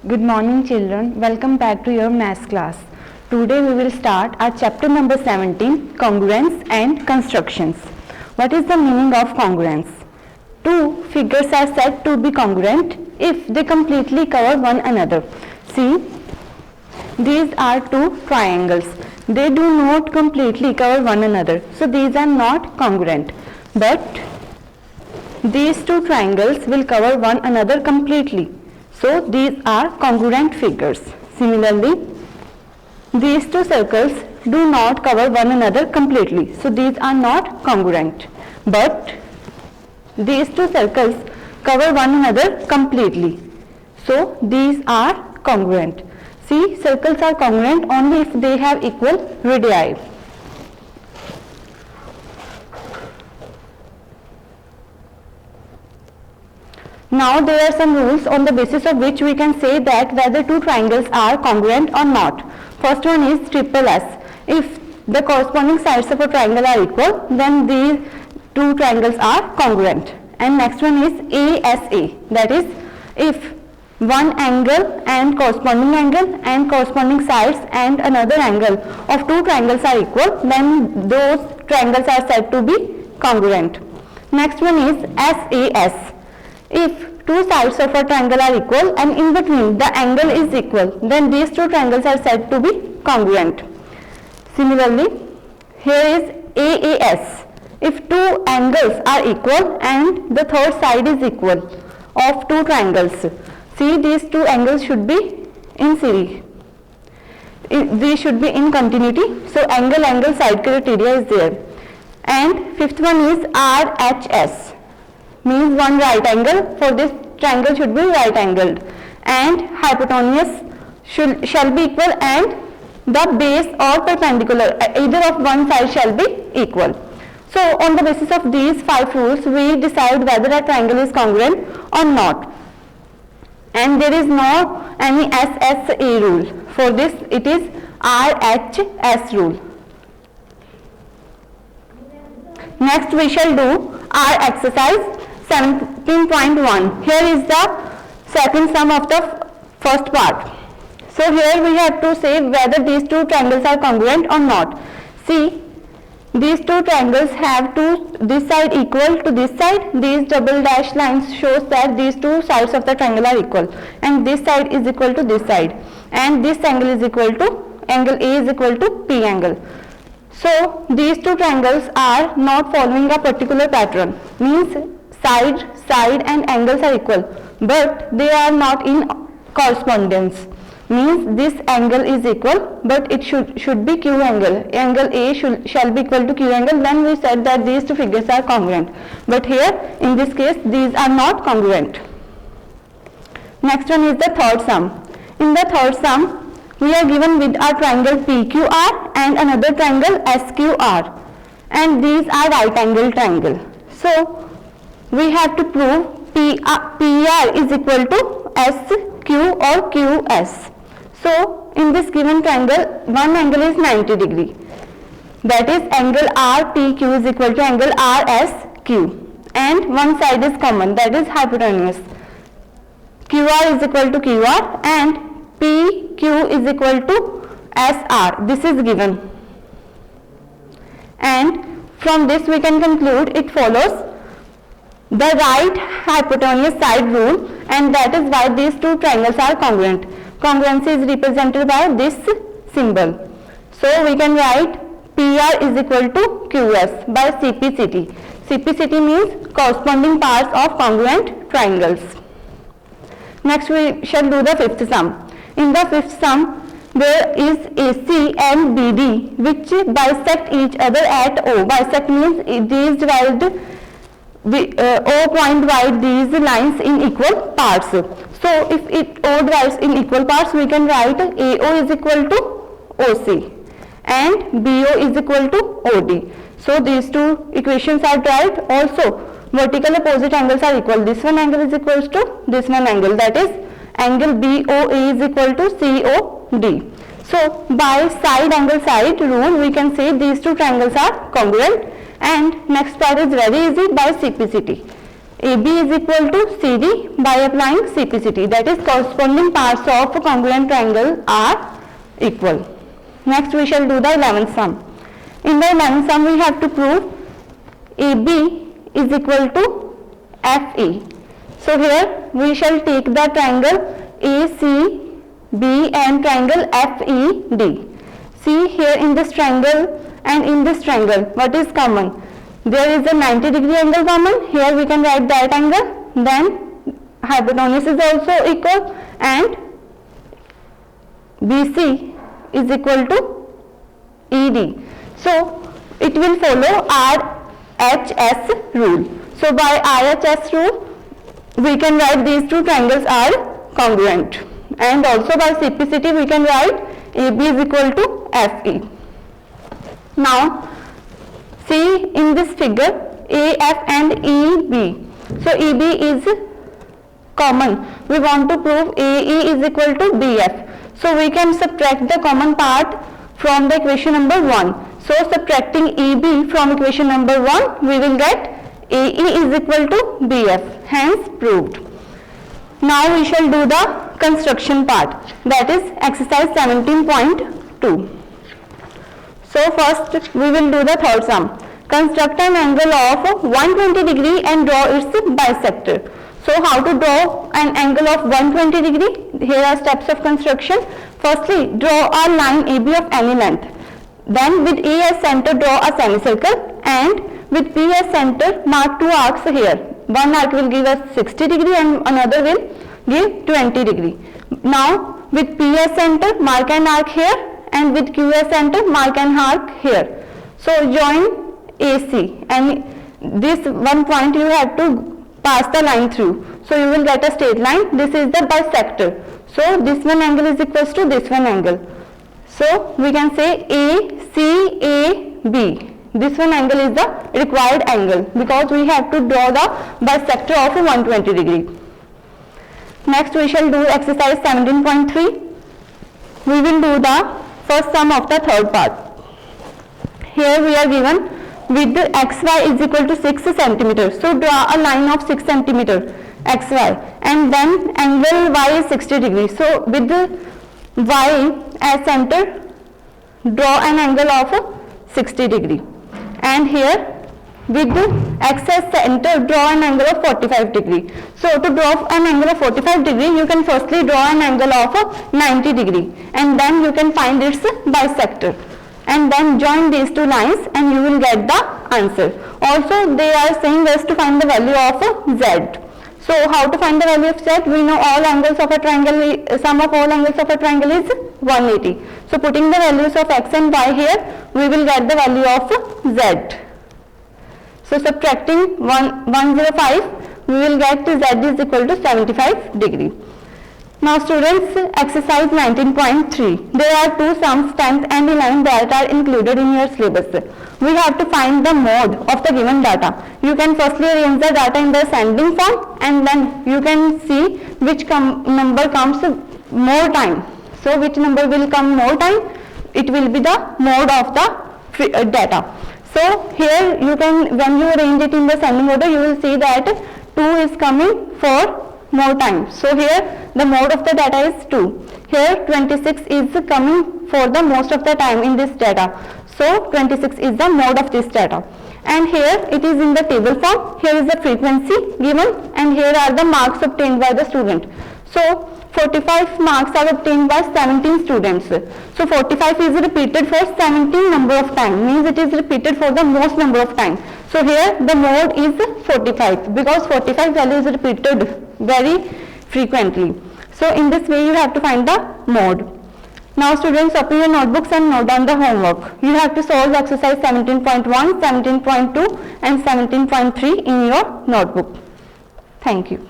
Good morning children, welcome back to your maths class. Today we will start our chapter number 17, congruence and constructions. What is the meaning of congruence? Two figures are said to be congruent if they completely cover one another. See, these are two triangles. They do not completely cover one another, so these are not congruent. But these two triangles will cover one another completely. So these are congruent figures. Similarly, these two circles do not cover one another completely. So these are not congruent. But these two circles cover one another completely. So these are congruent. See, circles are congruent only if they have equal radii. Now there are some rules on the basis of which we can say that whether two triangles are congruent or not. First one is triple S. If the corresponding sides of a triangle are equal, then these two triangles are congruent. And next one is ASA. That is, if one angle and corresponding sides and another angle of two triangles are equal, then those triangles are said to be congruent. Next one is SAS. If two sides of a triangle are equal and in between the angle is equal, then these two triangles are said to be congruent. Similarly, here is AAS. If two angles are equal and the third side is equal of two triangles, see, these two angles should be in series. These should be in continuity. So angle side criteria is there. And fifth one is RHS. Means one right angle. For this triangle should be right angled, and hypotenuse shall be equal, and the base or perpendicular either of one side shall be equal. So on the basis of these 5 rules we decide whether a triangle is congruent or not. And there is no any SSA rule. For this it is RHS rule. Next we shall do our exercise 17.1. Here is the second sum of the first part. So here we have to say whether these two triangles are congruent or not. See, these two triangles have this side equal to this side. These double dash lines shows that these two sides of the triangle are equal, and this side is equal to this side, and this angle is equal to angle A is equal to P angle. So these two triangles are not following a particular pattern, means side and angles are equal, but they are not in correspondence. Means this angle is equal, but it should be Q angle. Angle A shall be equal to Q angle. Then we said that these two figures are congruent. But here, in this case, these are not congruent. Next one is the third sum. In the third sum, we are given with a triangle PQR and another triangle SQR, and these are right angle triangle. So we have to prove PR is equal to SQ or QS. So in this given triangle, one angle is 90 degree. That is, angle RPQ is equal to angle RSQ, and one side is common, that is hypotenuse. QR is equal to QR and PQ is equal to SR. This is given. And from this we can conclude it follows the right hypotenuse side rule, and that is why these two triangles are congruent. Congruency is represented by this symbol. So we can write PR is equal to QS by CPCT. CPCT means corresponding parts of congruent triangles. Next we shall do the fifth sum. In the fifth sum, there is AC and BD which bisect each other at O. Bisect means these divide O point divide these lines in equal parts. So if O divides in equal parts, we can write AO is equal to OC and BO is equal to OD. So these two equations are derived. Also, vertical opposite angles are equal. This one angle is equal to this one angle, that is angle BOA is equal to COD. So by side angle side rule we can say these two triangles are congruent. And next part is very easy by CPCT. AB is equal to CD by applying CPCT, that is corresponding parts of a congruent triangle are equal. Next we shall do the 11th sum. In the 11th sum we have to prove AB is equal to FE. So here we shall take the triangle ACB and triangle FED. See here in this triangle and in this triangle what is common? There is a 90-degree angle common. Here we can write that angle. Then hypotenuse is also equal and BC is equal to ED. So it will follow RHS rule. So by RHS rule we can write these two triangles are congruent, and also by CPCT we can write AB is equal to FE. Now see in this figure AF and EB. So EB is common. We want to prove AE is equal to BF. So we can subtract the common part from the equation number 1. So subtracting EB from equation number 1, we will get AE is equal to BF, hence proved. Now we shall do the construction part, that is exercise 17.2. So first we will do the third sum. Construct an angle of 120 degree and draw its bisector. So how to draw an angle of 120 degree? Here are steps of construction. Firstly, draw a line AB of any length. Then with E as center draw a semicircle, and with P as center mark two arcs here. One arc will give us 60 degree and another will give 20 degree. Now with P as center mark an arc here, and with Q as center mark an arc here. So join AC, and this one point you have to pass the line through. So you will get a straight line. This is the bisector. So this one angle is equals to this one angle. So we can say ACAB. This one angle is the required angle because we have to draw the bisector of 120 degree. Next we shall do exercise 17.3. We will do the first sum of the third part. Here we are given with the xy is equal to 6 centimeters. So draw a line of 6 centimeter xy, and then angle y is 60 degrees. So with the y as center draw an angle of 60 degree, and here with the x as center draw an angle of 45 degree. So to draw an angle of 45 degree you can firstly draw an angle of 90 degree, and then you can find its bisector, and then join these two lines and you will get the answer. Also they are saying us to find the value of z. So how to find the value of z? We know all angles of a triangle, sum of all angles of a triangle is 180. So putting the values of x and y here, we will get the value of z. So subtracting 105, we will get z is equal to 75 degree. Now students, exercise 19.3. There are two sums 10th and 11th that are included in your syllabus. We have to find the mode of the given data. You can firstly arrange the data in the ascending form, and then you can see which number comes more time. So which number will come more time? It will be the mode of the data. So here you can, when you arrange it in the ascending order, you will see that 2 is coming for more time. So here the mode of the data is 2. Here 26 is coming for the most of the time in this data. So 26 is the mode of this data. And here it is in the table form. Here is the frequency given, and here are the marks obtained by the student. So 45 marks are obtained by 17 students. So 45 is repeated for 17 number of time, means it is repeated for the most number of time. So here the mode is 45 because 45 value is repeated very frequently. So in this way you have to find the mode. Now students, open your notebooks and note down the homework. You have to solve exercise 17.1, 17.2 and 17.3 in your notebook. Thank you.